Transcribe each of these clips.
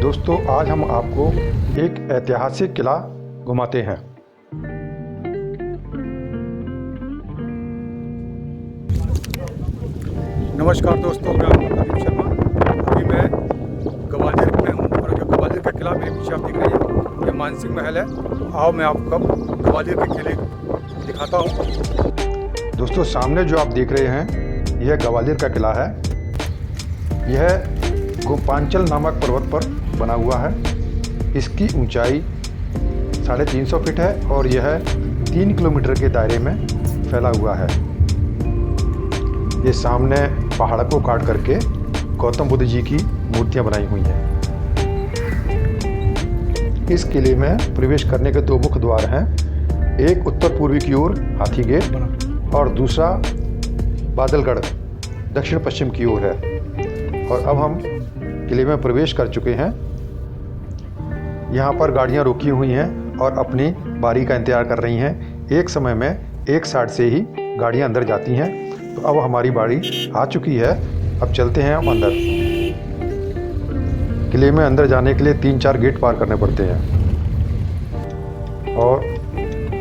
दोस्तों आज हम आपको एक ऐतिहासिक किला घुमाते हैं। नमस्कार दोस्तों, मैं आपका प्रदीप शर्मा। अभी मैं ग्वालियर में हूँ और जो ग्वालियर का किला मेरे पीछे आप देख रहे हैं, ये मानसिंह महल है। आओ मैं आपको ग्वालियर के किले दिखाता हूँ। दोस्तों सामने जो आप देख रहे हैं यह ग्वालियर का किला है। यह गोपांचल नामक पर्वत पर बना हुआ है। इसकी ऊंचाई 350 फीट है और यह 3 किलोमीटर के दायरे में फैला हुआ है। ये सामने पहाड़ को काट करके गौतम बुद्ध जी की मूर्तियां बनाई हुई हैं। इस किले में प्रवेश करने के 2 मुख्य द्वार हैं, एक उत्तर पूर्वी की ओर हाथी गेट और दूसरा बादलगढ़ दक्षिण पश्चिम की ओर है। और अब हम किले में प्रवेश कर चुके हैं। यहाँ पर गाड़ियाँ रोकी हुई हैं और अपनी बारी का इंतज़ार कर रही हैं। एक समय में एक साइड से ही गाड़ियाँ अंदर जाती हैं। तो अब हमारी बारी आ चुकी है। अब चलते हैं हम अंदर। किले में अंदर जाने के लिए 3-4 गेट पार करने पड़ते हैं। और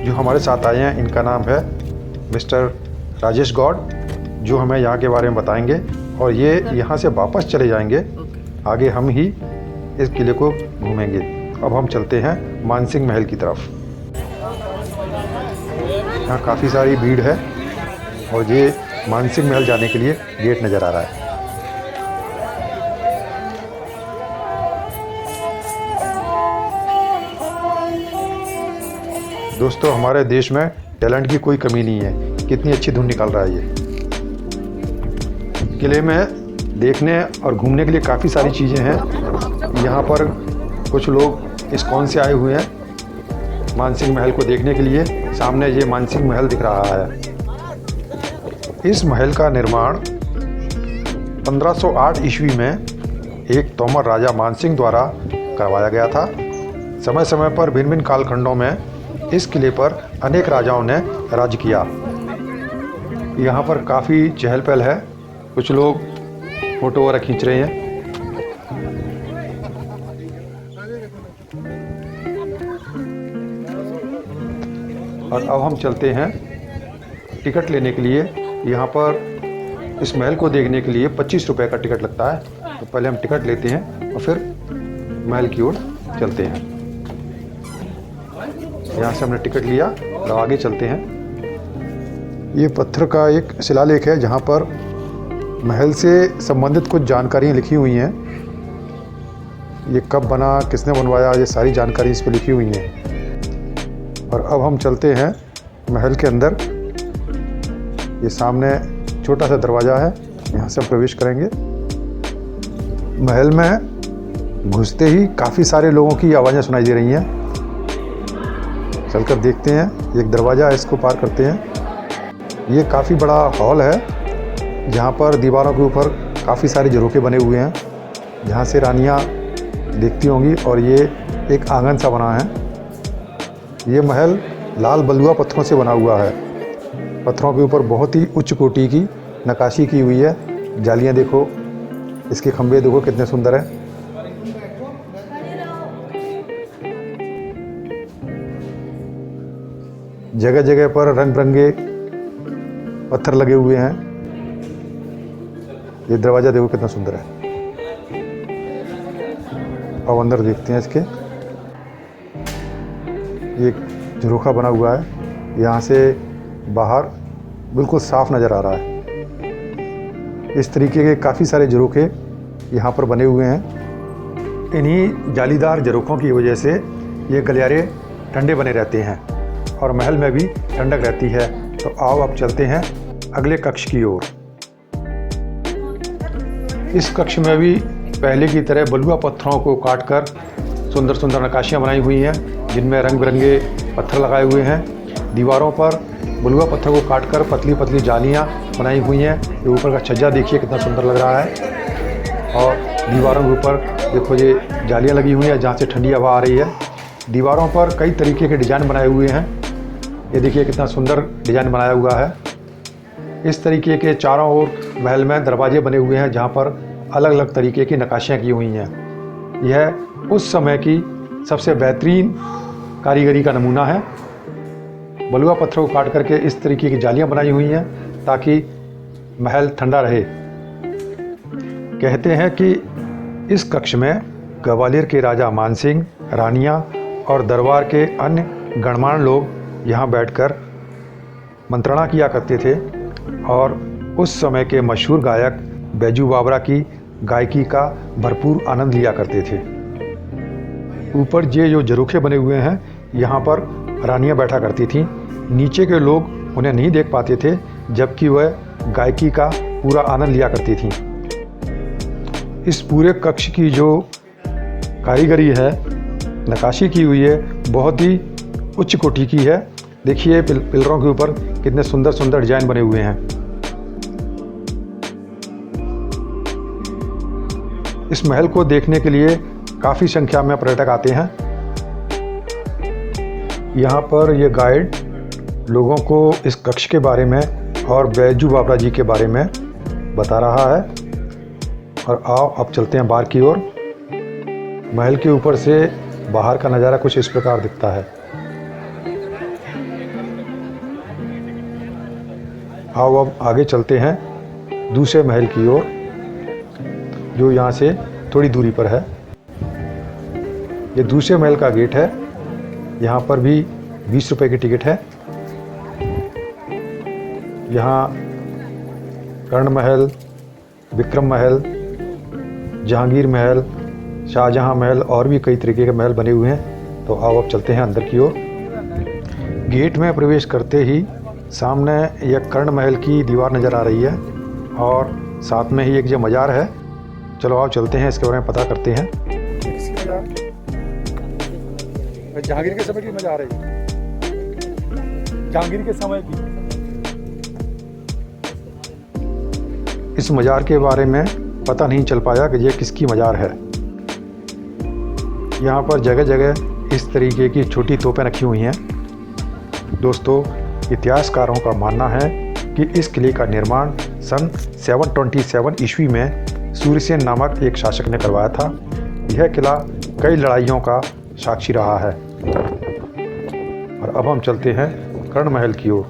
जो हमारे साथ आए हैं इनका नाम है मिस्टर राजेश गौड़, जो हमें यहाँ के बारे में बताएंगे और ये यहाँ से वापस चले जाएंगे। आगे हम ही इस किले को घूमेंगे। अब हम चलते हैं मानसिंह महल की तरफ। यहाँ काफ़ी सारी भीड़ है और ये मानसिंह महल जाने के लिए गेट नज़र आ रहा है। दोस्तों हमारे देश में टैलेंट की कोई कमी नहीं है। कितनी अच्छी धुन निकाल रहा है ये। किले में देखने और घूमने के लिए काफ़ी सारी चीज़ें हैं। यहाँ पर कुछ लोग इस्कॉन से आए हुए हैं मानसिंह महल को देखने के लिए। सामने ये मानसिंह महल दिख रहा है। इस महल का निर्माण 1508 ईस्वी में एक तोमर राजा मानसिंह द्वारा करवाया गया था। समय समय पर भिन्न भिन्न कालखंडों में इस किले पर अनेक राजाओं ने राज किया। यहाँ पर काफ़ी चहल पहल है। कुछ लोग फोटो वगैरह खींच रहे हैं। और अब हम चलते हैं टिकट लेने के लिए। यहाँ पर इस महल को देखने के लिए 25 रुपये का टिकट लगता है। तो पहले हम टिकट लेते हैं और फिर महल की ओर चलते हैं। यहाँ से हमने टिकट लिया और आगे चलते हैं। ये पत्थर का एक शिलालेख है जहाँ पर महल से संबंधित कुछ जानकारियाँ लिखी हुई हैं। ये कब बना, किसने बनवाया, ये सारी जानकारी इस पर लिखी हुई हैं। और अब हम चलते हैं महल के अंदर। ये सामने छोटा सा दरवाज़ा है, यहाँ से हम प्रवेश करेंगे। महल में घुसते ही काफ़ी सारे लोगों की आवाज़ें सुनाई दे रही हैं। चलकर देखते हैं। एक दरवाज़ा है, इसको पार करते हैं। ये काफ़ी बड़ा हॉल है जहाँ पर दीवारों के ऊपर काफ़ी सारे झरोखे बने हुए हैं जहाँ से रानियाँ देखती होंगी। और ये एक आंगन सा बना है। ये महल लाल बलुआ पत्थरों से बना हुआ है। पत्थरों के ऊपर बहुत ही उच्च कोटि की नक्काशी की हुई है। जालियाँ देखो, इसके खंभे देखो कितने सुंदर हैं। जगह जगह पर रंग बिरंगे पत्थर लगे हुए हैं। ये दरवाज़ा देखो कितना सुंदर है। अब अंदर देखते हैं इसके। ये झरोखा बना हुआ है, यहाँ से बाहर बिल्कुल साफ नज़र आ रहा है। इस तरीके के काफ़ी सारे झरोखे यहाँ पर बने हुए हैं। इन्हीं जालीदार झरोखों की वजह से ये गलियारे ठंडे बने रहते हैं और महल में भी ठंडक रहती है। तो आओ अब चलते हैं अगले कक्ष की ओर। इस कक्ष में भी पहले की तरह बलुआ पत्थरों को काटकर सुंदर सुंदर नक्काशियाँ बनाई हुई हैं जिनमें रंग बिरंगे पत्थर लगाए हुए हैं। दीवारों पर बलुआ पत्थर को काटकर पतली पतली जालियाँ बनाई हुई हैं। ये ऊपर का छज्जा देखिए कितना सुंदर लग रहा है। और दीवारों के ऊपर देखो ये जालियाँ लगी हुई हैं जहाँ से ठंडी हवा आ रही है। दीवारों पर कई तरीके के डिज़ाइन बनाए हुए हैं। ये देखिए कितना सुंदर डिज़ाइन बनाया हुआ है। इस तरीके के चारों ओर महल में दरवाजे बने हुए हैं जहाँ पर अलग अलग तरीके की नक्काशियाँ की हुई हैं। यह उस समय की सबसे बेहतरीन कारीगरी का नमूना है। बलुआ पत्थरों को काट करके इस तरीके की जालियां बनाई हुई हैं ताकि महल ठंडा रहे। कहते हैं कि इस कक्ष में ग्वालियर के राजा मानसिंह, रानियां और दरबार के अन्य गणमान्य लोग यहाँ बैठकर मंत्रणा किया करते थे और उस समय के मशहूर गायक बैजू बावरा की गायकी का भरपूर आनंद लिया करते थे। ऊपर ये जो झरोखे बने हुए हैं, यहाँ पर रानियां बैठा करती थीं। नीचे के लोग उन्हें नहीं देख पाते थे, जबकि वह गायकी का पूरा आनंद लिया करती थीं। इस पूरे कक्ष की जो कारीगरी है, नक्काशी की हुई है, बहुत ही उच्च कोटि की है। देखिए पिलरों के ऊपर कितने सुंदर सुंदर डिजाइन बने हुए हैं। इस महल को देखने के लिए काफ़ी संख्या में पर्यटक आते हैं। यहाँ पर ये गाइड लोगों को इस कक्ष के बारे में और बैजू बावरा जी के बारे में बता रहा है। और आओ अब चलते हैं बाहर की ओर। महल के ऊपर से बाहर का नज़ारा कुछ इस प्रकार दिखता है। आओ अब आगे चलते हैं दूसरे महल की ओर, जो यहाँ से थोड़ी दूरी पर है। ये दूसरे महल का गेट है। यहाँ पर भी 20 रुपए की टिकट है। यहाँ कर्ण महल, विक्रम महल, जहांगीर महल, शाहजहां महल और भी कई तरीके के महल बने हुए हैं। तो आओ अब चलते हैं अंदर की ओर। गेट में प्रवेश करते ही सामने यह कर्ण महल की दीवार नज़र आ रही है और साथ में ही एक जो मज़ार है। चलो आओ चलते हैं, इसके बारे में पता करते हैं। जहांगीर के समय की मज़ार है, जहांगीर के समय की। इस मज़ार के बारे में पता नहीं चल पाया कि यह किसकी मज़ार है। यहाँ पर जगह जगह इस तरीके की छोटी तोपें रखी हुई हैं। दोस्तों, इतिहासकारों का मानना है कि इस किले का निर्माण सन 727 ईस्वी में सूर्यसेन नामक एक शासक ने करवाया था। यह किला कई लड़ाइयों का साक्षी रहा है। और अब हम चलते हैं कर्ण महल की ओर।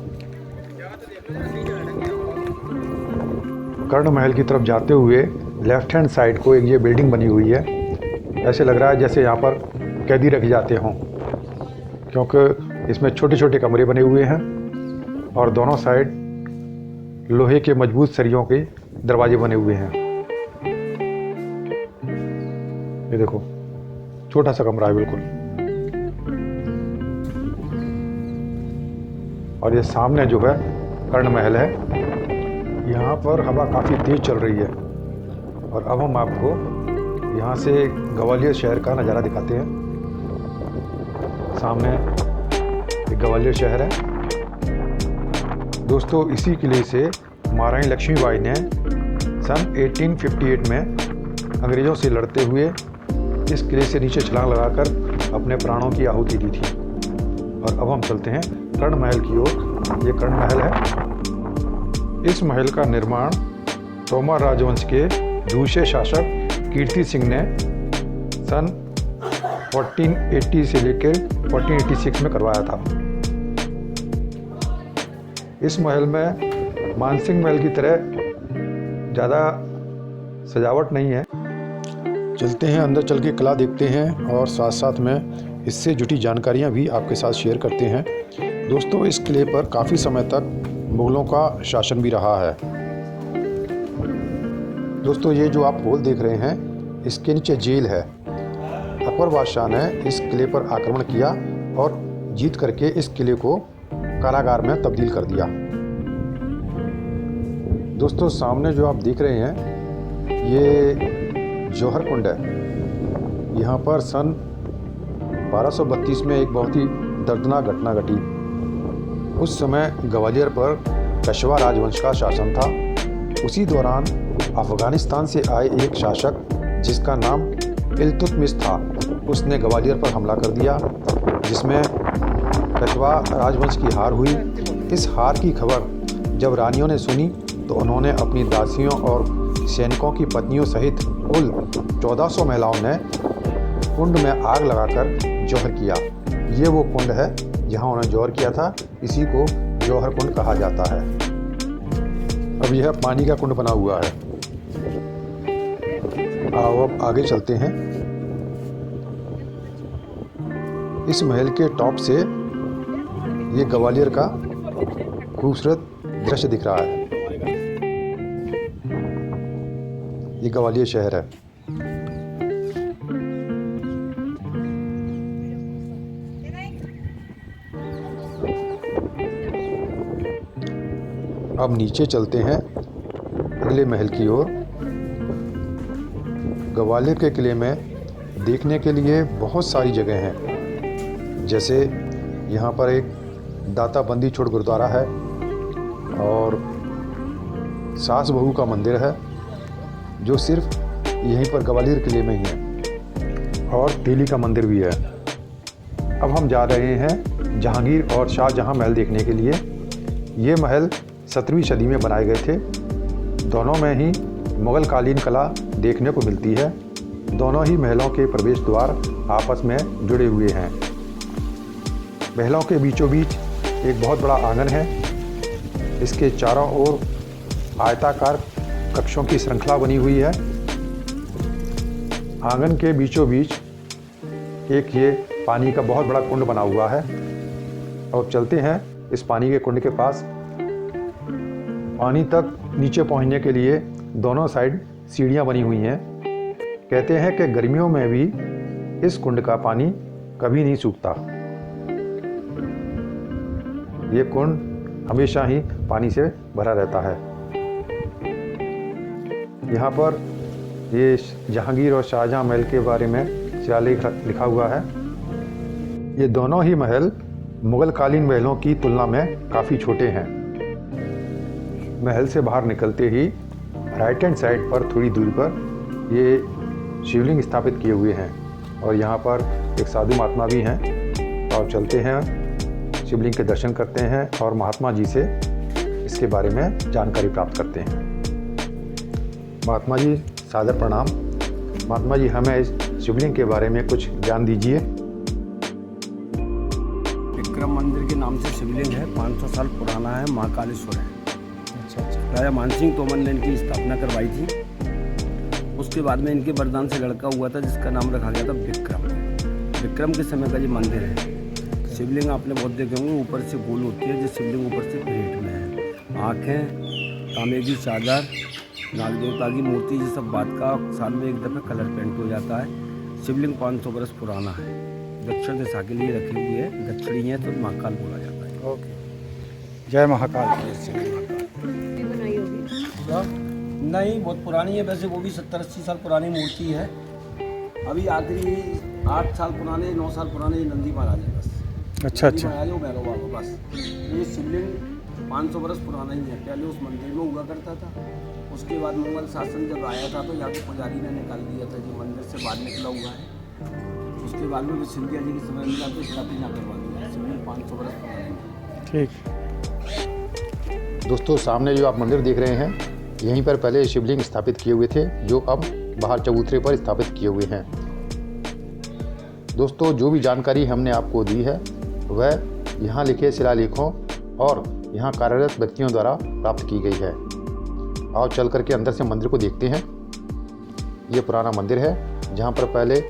कर्ण महल की तरफ जाते हुए लेफ्ट हैंड साइड को एक ये बिल्डिंग बनी हुई है। ऐसे लग रहा है जैसे यहाँ पर कैदी रखे जाते हों, क्योंकि इसमें छोटे छोटे कमरे बने हुए हैं और दोनों साइड लोहे के मजबूत सरियों के दरवाजे बने हुए हैं। ये देखो, छोटा सा कमरा है बिल्कुल। और ये सामने जो है कर्ण महल है। यहाँ पर हवा काफ़ी तेज चल रही है। और अब हम आपको यहाँ से ग्वालियर शहर का नज़ारा दिखाते हैं। सामने एक ग्वालियर शहर है। दोस्तों, इसी किले से महारानी लक्ष्मीबाई ने सन 1858 में अंग्रेज़ों से लड़ते हुए इस किले से नीचे छलांग लगाकर अपने प्राणों की आहुति दी थी। और अब हम चलते हैं कर्ण महल की ओर। ये कर्ण महल है। इस महल का निर्माण तोमर राजवंश के दूसरे शासक कीर्ति सिंह ने सन 1480 से लेकर 1486 में करवाया था। इस महल में मानसिंह महल की तरह ज़्यादा सजावट नहीं है। चलते हैं अंदर, चल के किला देखते हैं और साथ साथ में इससे जुड़ी जानकारियां भी आपके साथ शेयर करते हैं। दोस्तों, इस किले पर काफ़ी समय तक मुग़लों का शासन भी रहा है। दोस्तों, ये जो आप होल देख रहे हैं, इसके नीचे जेल है। अकबर बादशाह ने इस किले पर आक्रमण किया और जीत करके इस किले को कारागार में तब्दील कर दिया। दोस्तों, सामने जो आप देख रहे हैं, ये जौहर कुंड है। यहाँ पर सन 1232 में एक बहुत ही दर्दनाक घटना घटी। उस समय ग्वालियर पर पेशवा राजवंश का शासन था। उसी दौरान अफ़गानिस्तान से आए एक शासक, जिसका नाम इल्तुतमिश था, उसने ग्वालियर पर हमला कर दिया, जिसमें पेशवा राजवंश की हार हुई। इस हार की खबर जब रानियों ने सुनी तो उन्होंने अपनी दासियों और सैनिकों की पत्नियों सहित कुल 1400 महिलाओं ने कुंड में आग लगाकर जौहर किया। ये वो कुंड है जहाँ उन्होंने जौहर किया था, इसी को जौहर कुंड कहा जाता है। अब यह पानी का कुंड बना हुआ है। आओ अब आगे चलते हैं। इस महल के टॉप से ये ग्वालियर का खूबसूरत दृश्य दिख रहा है। ये ग्वालियर शहर है। अब नीचे चलते हैं अगले महल की ओर। ग्वालियर के किले में देखने के लिए बहुत सारी जगह हैं, जैसे यहाँ पर एक दाता बंदी छोड़ गुरुद्वारा है और सास बहू का मंदिर है जो सिर्फ यहीं पर ग्वालियर किले में ही है, और तेली का मंदिर भी है। अब हम जा रहे हैं जहांगीर और शाहजहां महल देखने के लिए। ये महल 17वीं सदी में बनाए गए थे। दोनों में ही मुग़ल कालीन कला देखने को मिलती है। दोनों ही महलों के प्रवेश द्वार आपस में जुड़े हुए हैं। महलों के बीचों बीच एक बहुत बड़ा आंगन है। इसके चारों ओर आयताकार कक्षों की श्रृंखला बनी हुई है। आंगन के बीचों बीच एक ये पानी का बहुत बड़ा कुंड बना हुआ है। अब चलते हैं इस पानी के कुंड के पास। पानी तक नीचे पहुंचने के लिए दोनों साइड सीढ़ियां बनी हुई हैं। कहते हैं कि गर्मियों में भी इस कुंड का पानी कभी नहीं सूखता। ये कुंड हमेशा ही पानी से भरा रहता है। यहाँ पर ये जहांगीर और शाहजहां महल के बारे में शिलालेख लिखा हुआ है। ये दोनों ही महल मुग़ल कालीन महलों की तुलना में काफ़ी छोटे हैं। महल से बाहर निकलते ही राइट हैंड साइड पर थोड़ी दूरी पर ये शिवलिंग स्थापित किए हुए हैं और यहाँ पर एक साधु महात्मा भी हैं। तो आप चलते हैं, शिवलिंग के दर्शन करते हैं और महात्मा जी से इसके बारे में जानकारी प्राप्त करते हैं। महात्मा जी सादर प्रणाम। महात्मा जी, हमें इस शिवलिंग के बारे में कुछ ज्ञान दीजिए। विक्रम मंदिर के नाम से शिवलिंग है, 500 साल पुराना है, महाकालेश्वर है। राजा मानसिंह तोमर ने इनकी स्थापना करवाई थी। उसके बाद में इनके वरदान से लड़का हुआ था जिसका नाम रखा गया था विक्रम। विक्रम के समय का ये मंदिर है। शिवलिंग आपने बहुत देखे होंगे, ऊपर से गोल होती है, जिस शिवलिंग ऊपर से प्लेट में है। आँखें, तांबे की चादर, नाग देवता की मूर्ति, ये सब बात का साल में एक दफ़े कलर पेंट हो जाता है। शिवलिंग 500 बरस पुराना है। दक्षिण दिशा के लिए रखी हुई है, दक्षिणी है तो महाकाल बोला जाता है। ओके, जय महाकाल। नहीं, बहुत पुरानी है वैसे, वो भी 70-80 साल पुरानी मूर्ति है। अभी आखिरी 8 साल पुराने, 9 साल पुराने नंदी महाराज है बस। अच्छा। महाराज हो भैरव बाबा बस। ये शिवलिंग 500 बरस पुराना ही है। पहले उस मंदिर में हुआ करता था। उसके बाद मुगल शासन जब आया था तो यहाँ के पुजारी ने निकाल दिया था, जो मंदिर से बाहर निकला हुआ है। उसके बाद में सिंधिया जी के समय में तो स्थापना करवा दिया। शिवलिंग 500 बरस पुराना। ठीक। दोस्तों, सामने जो आप मंदिर देख रहे हैं, यहीं पर पहले शिवलिंग स्थापित किए हुए थे, जो अब बाहर चबूतरे पर स्थापित किए हुए हैं। दोस्तों, जो भी जानकारी हमने आपको दी है वह यहाँ लिखे शिलालेखों और यहाँ कार्यरत व्यक्तियों द्वारा प्राप्त की गई है। आओ चल करके अंदर से मंदिर को देखते हैं। ये पुराना मंदिर है जहाँ पर पहले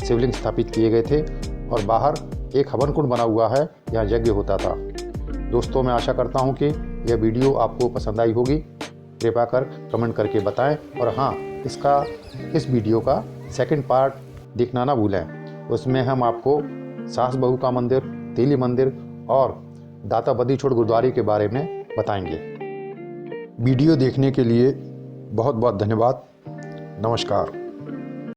शिवलिंग स्थापित किए गए थे और बाहर एक हवन कुंड बना हुआ है, यहाँ यज्ञ होता था। दोस्तों, मैं आशा करता हूँ कि यह वीडियो आपको पसंद आई होगी। कृपया कर कमेंट करके बताएं और हाँ, इस वीडियो का सेकंड पार्ट देखना ना भूलें। उसमें हम आपको सास बहू का मंदिर, तेली मंदिर और दाता बंदी छोड़ गुरुद्वारे के बारे में बताएंगे। वीडियो देखने के लिए बहुत बहुत धन्यवाद। नमस्कार।